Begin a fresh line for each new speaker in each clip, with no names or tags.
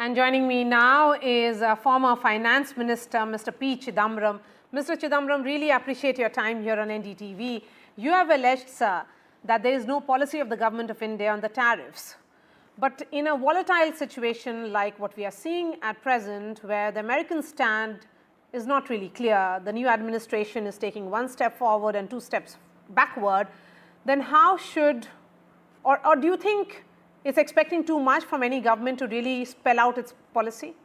And joining me now is former Finance Minister, Mr. P Chidambaram. Mr. Chidambaram, really appreciate your time here on NDTV. You have alleged, sir, that there is no policy of the government of India on the tariffs. But in a volatile situation like what we are seeing at present, where the American stand is not really clear, the new administration is taking one step forward and two steps backward, then how should, or do you think it's expecting too much from any government to really spell out its policy?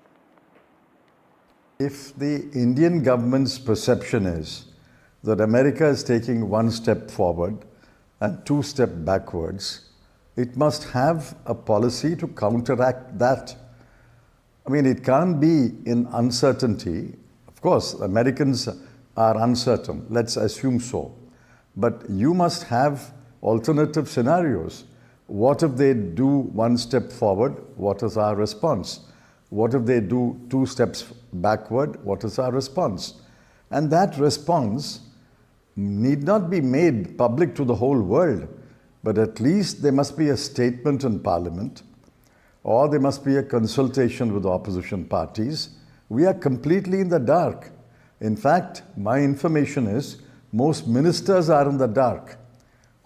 If the Indian government's perception is that America is taking one step forward and two steps backwards, it must have a policy to counteract that. I mean, it can't be in uncertainty. Of course, Americans are uncertain, let's assume so. But you must have alternative scenarios. What if they do one step forward? What is our response? What if they do two steps backward? What is our response? And that response need not be made public to the whole world, but at least there must be a statement in Parliament, or there must be a consultation with opposition parties. We are completely in the dark. In fact, my information is most ministers are in the dark.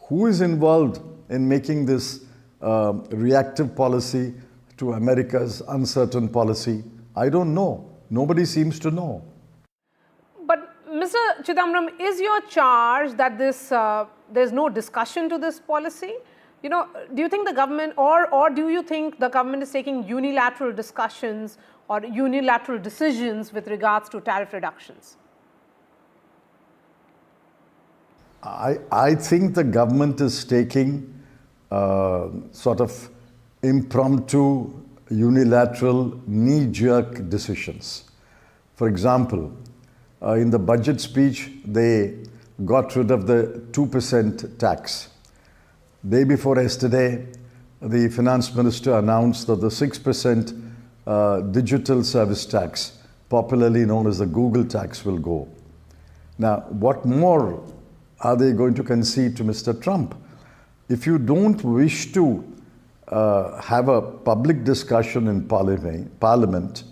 Who is involved in making this reactive policy to America's uncertain policy? I don't know. Nobody seems to know.
But Mr. Chidambaram, is your charge that there's no discussion to this policy? You know, do you think the government, or do you think the government is taking unilateral discussions or unilateral decisions with regards to tariff reductions?
I think the government is taking sort of impromptu, unilateral, knee-jerk decisions. For example, in the budget speech, they got rid of the 2% tax. Day before yesterday, the finance minister announced that the 6% digital service tax, popularly known as the Google tax, will go. Now, what more are they going to concede to Mr. Trump? If you don't wish to have a public discussion in Parliament,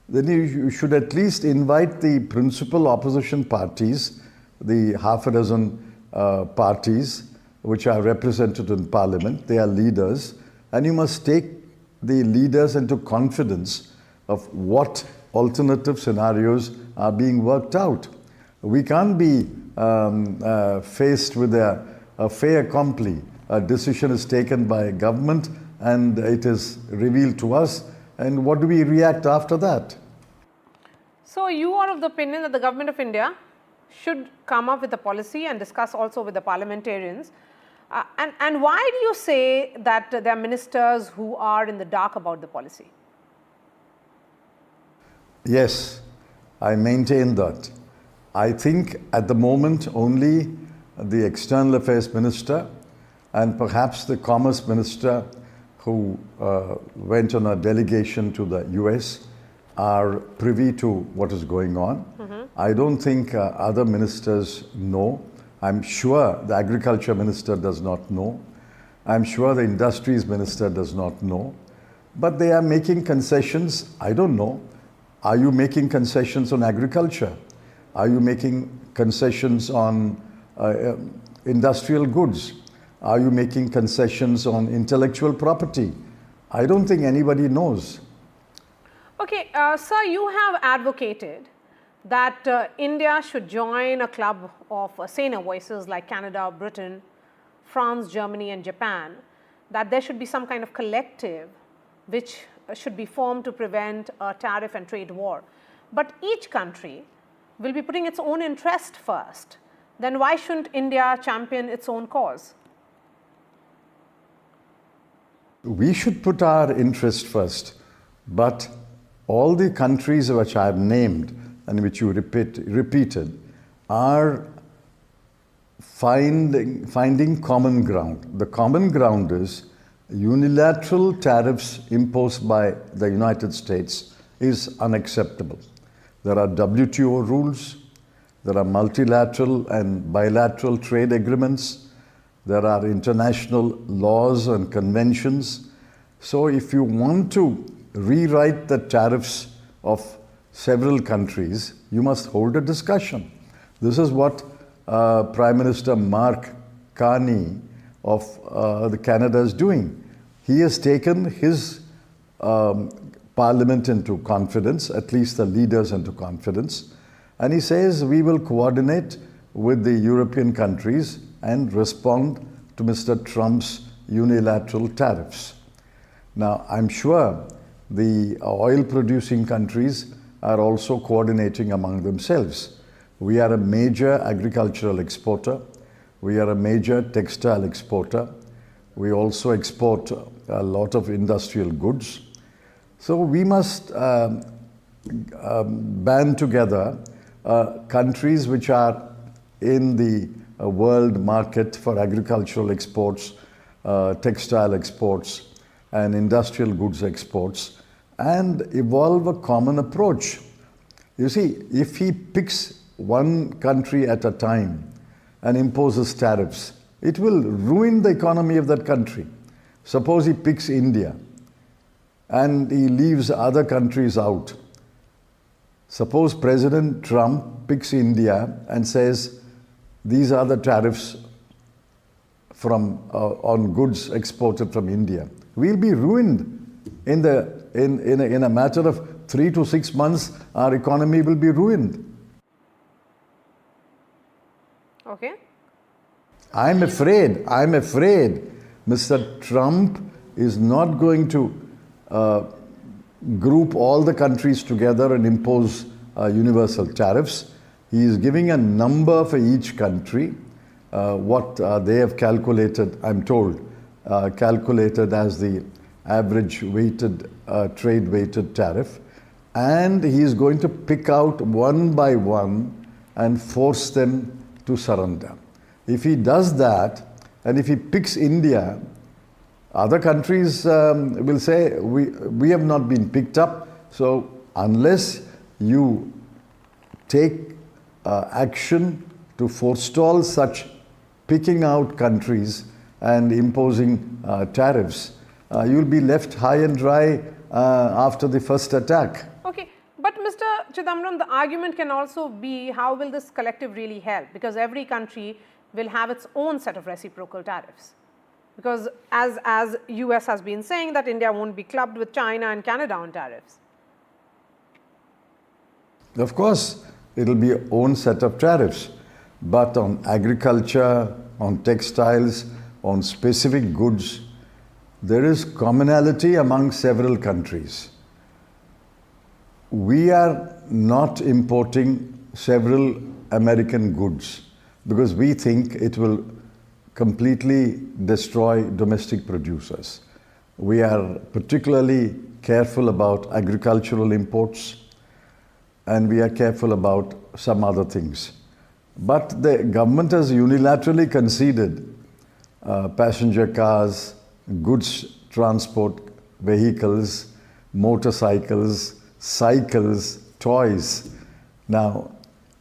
then you should at least invite the principal opposition parties, the half a dozen parties which are represented in Parliament. They are leaders, and you must take the leaders into confidence of what alternative scenarios are being worked out. We can't be faced with a fait accompli. A decision is taken by government and it is revealed to us, and what do we react after that?
So you are of the opinion that the government of India should come up with a policy and discuss also with the parliamentarians. And why do you say that there are ministers who are in the dark about the policy?
Yes, I maintain that. I think at the moment only the External Affairs Minister and perhaps the Commerce Minister, who went on a delegation to the US, are privy to what is going on. I don't think other ministers know. I'm sure the Agriculture Minister does not know. I'm sure the Industries Minister does not know. But they are making concessions. I don't know. Are you making concessions on agriculture? Are you making concessions on industrial goods? Are you making concessions on intellectual property? I don't think anybody knows.
Okay, sir, you have advocated that India should join a club of saner voices like Canada, Britain, France, Germany and Japan, that there should be some kind of collective which should be formed to prevent a tariff and trade war. But each country will be putting its own interest first. Then why shouldn't India champion its own cause?
We should put our interest first, but all the countries which I have named and which you repeated are finding common ground. The common ground is unilateral tariffs imposed by the United States is unacceptable. There are WTO rules, there are multilateral and bilateral trade agreements, there are international laws and conventions. So if you want to rewrite the tariffs of several countries, you must hold a discussion. This is what Prime Minister Mark Carney of the Canada is doing. He has taken his parliament into confidence, at least the leaders into confidence, and he says we will coordinate with the European countries and respond to Mr. Trump's unilateral tariffs. Now, I'm sure the oil producing countries are also coordinating among themselves. We are a major agricultural exporter. We are a major textile exporter. We also export a lot of industrial goods. So we must band together countries which are in the world market for agricultural exports, textile exports, and industrial goods exports, and evolve a common approach. You see, if he picks one country at a time and imposes tariffs, it will ruin the economy of that country. Suppose he picks India and he leaves other countries out. Suppose President Trump picks India and says, these are the tariffs from, on goods exported from India. We'll be ruined in a matter of 3 to 6 months. Our economy will be ruined.
Okay.
I'm afraid Mr. Trump is not going to group all the countries together and impose universal tariffs. He is giving a number for each country, what they have calculated, I'm told, calculated as the average weighted, trade weighted tariff. And he is going to pick out one by one and force them to surrender. If he does that, and if he picks India, other countries will say, we have not been picked up. So unless you take action to forestall such picking out countries and imposing tariffs, you'll be left high and dry after the first attack.
Okay, but Mr. Chidambaram, the argument can also be, how will this collective really help? Because every country will have its own set of reciprocal tariffs. Because as US has been saying that India won't be clubbed with China and Canada on tariffs.
Of course, it will be your own set of tariffs. But on agriculture, on textiles, on specific goods, there is commonality among several countries. We are not importing several American goods because we think it will completely destroy domestic producers. We are particularly careful about agricultural imports, and we are careful about some other things. But the government has unilaterally conceded passenger cars, goods transport vehicles, motorcycles, cycles, toys. Now,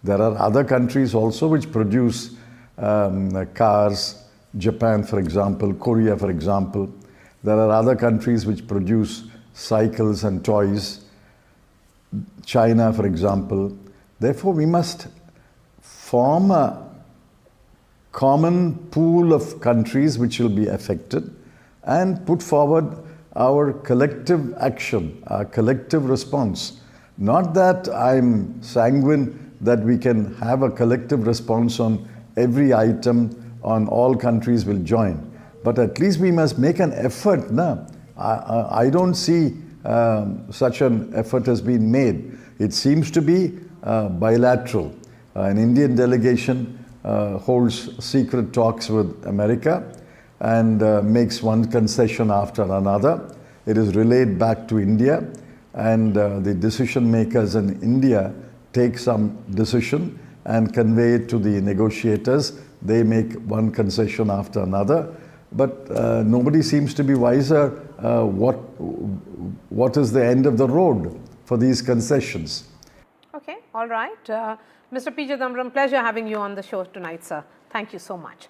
there are other countries also which produce cars, Japan, for example, Korea, for example. There are other countries which produce cycles and toys, China, for example. Therefore, we must form a common pool of countries which will be affected and put forward our collective action, our collective response. Not that I'm sanguine that we can have a collective response on every item, on all countries will join. But at least we must make an effort. No? I don't see such an effort has been made. It seems to be bilateral. An Indian delegation holds secret talks with America and makes one concession after another. It is relayed back to India, and the decision makers in India take some decision and convey it to the negotiators. They make one concession after another, but nobody seems to be wiser what is the end of the road for these concessions.
Okay, all right. Mr. P Chidambaram, pleasure having you on the show tonight, sir. Thank you so much.